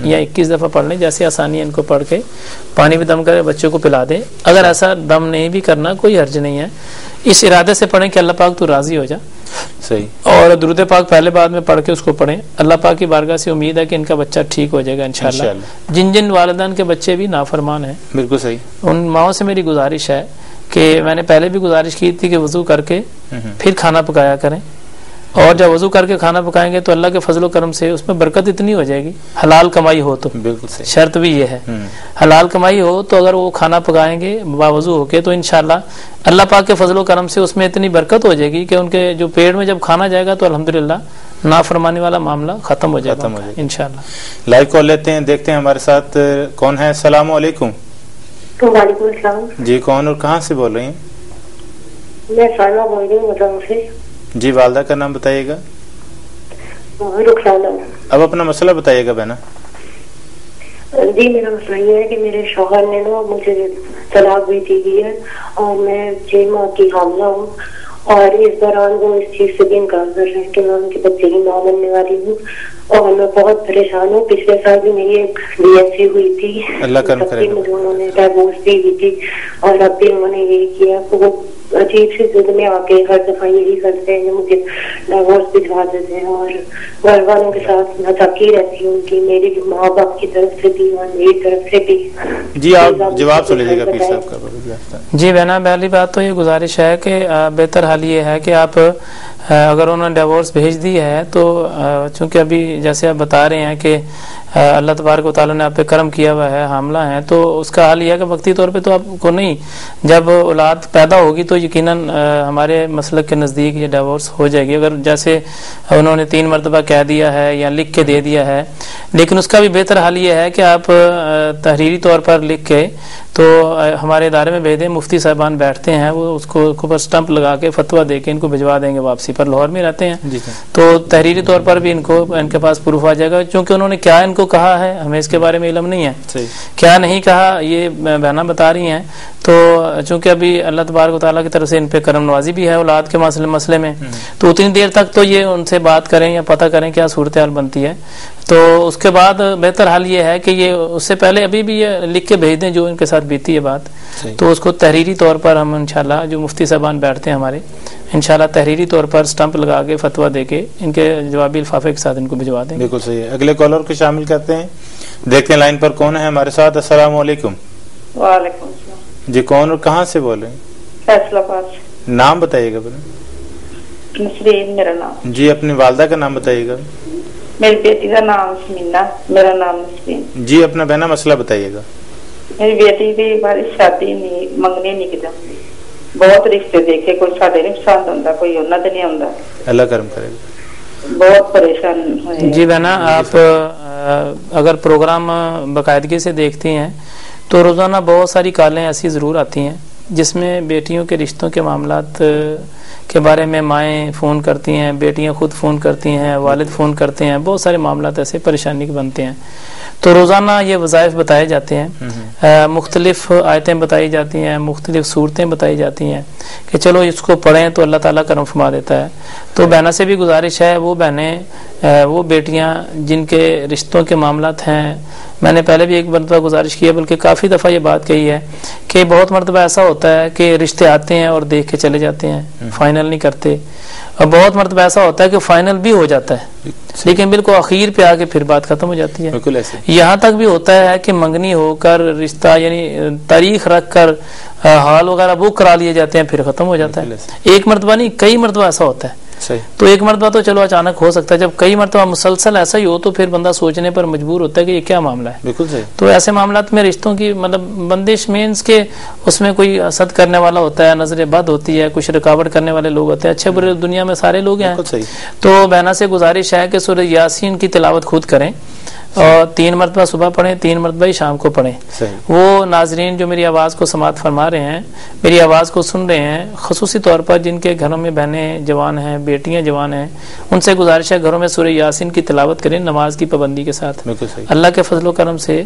یا 21 دفعہ پڑھ لیں، جیسے آسانی ہے ان کو پڑھ کے پانی میں دم کرے بچوں کو پلا دیں. اگر ایسا دم نہیں بھی کرنا کوئی حرج نہیں ہے، اس ارادے سے پڑھیں کہ اللہ پاک تو راضی ہو جا. صحیح. اور درود پاک پہلے بعد میں پڑھ کے اس کو پڑھیں. اللہ پاک کی بارگاہ سے امید ہے کہ ان کا بچہ ٹھیک ہو جائے گا انشاءاللہ. جن جن والدین کے بچے بھی نافرمان ہیں، بالکل صحیح، ان ماؤں سے میری گزارش ہے کہ میں نے پہلے بھی گزارش کی تھی کہ وضو کر کے پھر کھانا پکایا کریں، اور جب وضو کر کے کھانا پکائیں گے تو اللہ کے فضل و کرم سے اس میں برکت اتنی ہو جائے گی. حلال کمائی ہو تو، بالکل صحیح، شرط بھی یہ ہے حلال کمائی ہو تو اگر وہ کھانا پکائیں گے باوضو ہو کے تو انشاءاللہ اللہ پاک کے فضل و کرم سے اس میں اتنی برکت ہو جائے گی کہ ان کے جو پیٹ میں جب کھانا جائے گا تو الحمدللہ نافرمانی والا معاملہ ختم ہو جائے گا انشاءاللہ. لائیو کال لیتے ہیں، دیکھتے ہیں ہمارے ساتھ کون ہے. السلام علیکم. وعلیکم السلام. جی کون اور کہاں سے بول رہی ہیں؟ میں سائمہ بول رہی ہوں مدعو سے. جی والدہ کا نام بتائیے گا. رخسانہ. اب اپنا مسئلہ بتائیے گا بہنا. جی میرا مسئلہ یہ ہے کہ میرے شوہر نے نا مجھے طلاق بھی دی ہوئی ہے اور میں 6 ماہ کی حاملہ ہوں، اور اس دوران وہ اس چیز سے بھی انکار کر رہے ہیں کہ میں ان کے بچے کی ماں بننے والی ہوں، اور میں بہت پریشان ہوں. پچھلے سال بھی میری ایک DSC ہوئی تھی، اللہ کرم کرے گا. مجھے انہوں نے ڈائیورس دی ہوئی تھی، اور اب بھی انہوں نے یہی کیا. وہ عجیب سی ضد میں آ کے ہر دفعہ یہی کرتے ہیں، مجھے ڈائیورس دکھا دیتے ہیں، اور گھر والوں کے ساتھ ناچاکی رہتی ہوں کہ میری ماں باپ کی طرف سے بھی اور میری طرف سے بھی. جی آپ جواب سن لیجیے گا پیر صاحب کا. جی بہنا، پہلی بات تو یہ گزارش ہے کہ بہتر حال یہ ہے کہ آپ اگر انہوں نے ڈیورس بھیج دی ہے تو چونکہ ابھی جیسے آپ بتا رہے ہیں کہ اللہ تبارک و تعالیٰ نے آپ پہ کرم کیا ہوا ہے، حاملہ ہیں، تو اس کا حال یہ ہے کہ وقتی طور پہ تو آپ کو نہیں، جب اولاد پیدا ہوگی تو یقیناً ہمارے مسلک کے نزدیک یہ ڈیورس ہو جائے گی. اگر جیسے انہوں نے 3 مرتبہ کہہ دیا ہے یا لکھ کے دے دیا ہے، لیکن اس کا بھی بہتر حال یہ ہے کہ آپ تحریری طور پر لکھ کے تو ہمارے ادارے میں بھیج دیں. مفتی صاحبان بیٹھتے ہیں، وہ اس کو اوپر سٹمپ لگا کے فتویٰ دے کے ان کو بھجوا دیں گے واپسی پر. لاہور میں رہتے ہیں تو تحریری طور پر بھی ان کے پاس پروف آ جائے گا. چونکہ انہوں نے کیا ان کو کہا ہے ہمیں اس کے بارے میں علم نہیں ہے، کیا نہیں کہا یہ بہنا بتا رہی ہیں. تو چونکہ ابھی اللہ تبارک و تعالیٰ کی طرف سے ان پہ کرم نوازی بھی ہے اولاد کے مسئلے میں، تو اتنی دیر تک تو یہ ان سے بات کریں یا پتہ کریں کیا صورتحال بنتی ہے. تو اس کے بعد بہتر حال یہ ہے کہ یہ اس سے پہلے ابھی بھی یہ لکھ کے بھیج دیں جو ان کے ساتھ بیتی ہے بات. تو اس کو تحریری طور پر ہم انشاءاللہ جو مفتی صاحبان بیٹھتے ہیں ہمارے، انشاءاللہ تحریری طور پر سٹمپ لگا کے فتویٰ دے کے ان کے جوابی لفافے کے ساتھ ان کو بھجوا دیں. بالکل صحیح ہے. اگلے کالر کو شامل کرتے ہیں، دیکھتے ہیں لائن پر کون ہے ہمارے ساتھ. السلام علیکم. وعلیکم السلام. جی کون اور کہاں سے بول رہے ہیں؟ فیصلہ آباد. نام بتائیے گا. نسرین میرا نام. جی اپنی والدہ کا نام بتائیے گا. میری بیٹی کا نام سمینا، میرا نام نسرین. جی اپنا بہنا مسئلہ بتائیے گا. میری بیٹی کی باری شادی نہیں منگنی نہیں کی جاتی، بہت رشتے دیکھے، کوئی ساڈے نہیں پسند ہوتا، کوئی انہاں تے نہیں آندا. اللہ کرم کرے گا. بہت پریشان ہوئے. جی بہنا، آپ اگر پروگرام باقاعدگی سے دیکھتی ہیں تو روزانہ بہت ساری کالیں ایسی ضرور آتی ہیں جس میں بیٹیوں کے رشتوں کے معاملات کے بارے میں مائیں فون کرتی ہیں، بیٹیاں خود فون کرتی ہیں، والد فون کرتے ہیں. بہت سارے معاملات ایسے پریشانی کے بنتے ہیں. تو روزانہ یہ وظائف بتائے جاتے ہیں، مختلف آیتیں بتائی جاتی ہیں، مختلف صورتیں بتائی جاتی ہیں کہ چلو اس کو پڑھیں تو اللہ تعالیٰ کرم فرما دیتا ہے. تو بہنوں سے بھی گزارش ہے، وہ بہنیں وہ بیٹیاں جن کے رشتوں کے معاملات ہیں، میں نے پہلے بھی ایک مرتبہ گزارش کی ہے، بلکہ کافی دفعہ یہ بات کہی ہے کہ بہت مرتبہ ایسا ہوتا ہے کہ رشتے آتے ہیں اور دیکھ کے چلے جاتے ہیں، فائنل نہیں کرتے، اور بہت مرتبہ ایسا ہوتا ہے کہ فائنل بھی ہو جاتا ہے لیکن بالکل اخیر پہ آ کے پھر بات ختم ہو جاتی ہے. یہاں تک بھی ہوتا ہے کہ منگنی ہو کر رشتہ یعنی تاریخ رکھ کر حال وغیرہ بک کرا لیے جاتے ہیں، پھر ختم ہو جاتا ہے. ایک مرتبہ نہیں، کئی مرتبہ ایسا ہوتا ہے. تو ایک مرتبہ تو چلو اچانک ہو سکتا ہے، جب کئی مرتبہ مسلسل ایسا ہی ہو تو پھر بندہ سوچنے پر مجبور ہوتا ہے کہ یہ کیا معاملہ ہے. بالکل صحیح. تو ایسے معاملات میں رشتوں کی مطلب بندش مینس کے اس میں کوئی حسد کرنے والا ہوتا ہے، نظر بد ہوتی ہے، کچھ رکاوٹ کرنے والے لوگ ہوتے ہیں، اچھے برے دنیا میں سارے لوگ ہیں. تو بہنا سے گزارش ہے کہ سورہ یاسین کی تلاوت خود کریں اور 3 مرتبہ صبح پڑھیں، 3 مرتبہ ہی شام کو پڑھیں. وہ ناظرین جو میری آواز کو سماعت فرما رہے ہیں، میری آواز کو سن رہے ہیں، خصوصی طور پر جن کے گھروں میں بہنیں جوان ہیں، بیٹیاں جوان ہیں، ان سے گزارش ہے گھروں میں سورہ یاسین کی تلاوت کریں نماز کی پابندی کے ساتھ. اللہ کے فضل و کرم سے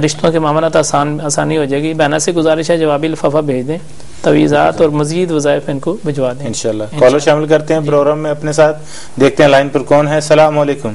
رشتوں کے معاملات آسانی ہو جائے گی. بہنا سے گزارش ہے جوابی لفافہ بھیج دیں، تویزات اور مزید وظائف ان کو بھجوا دیں انشاءاللہ. کالر شامل کرتے ہیں پروگرام میں اپنے ساتھ، دیکھتے ہیں لائن پر کون ہے. السلام علیکم.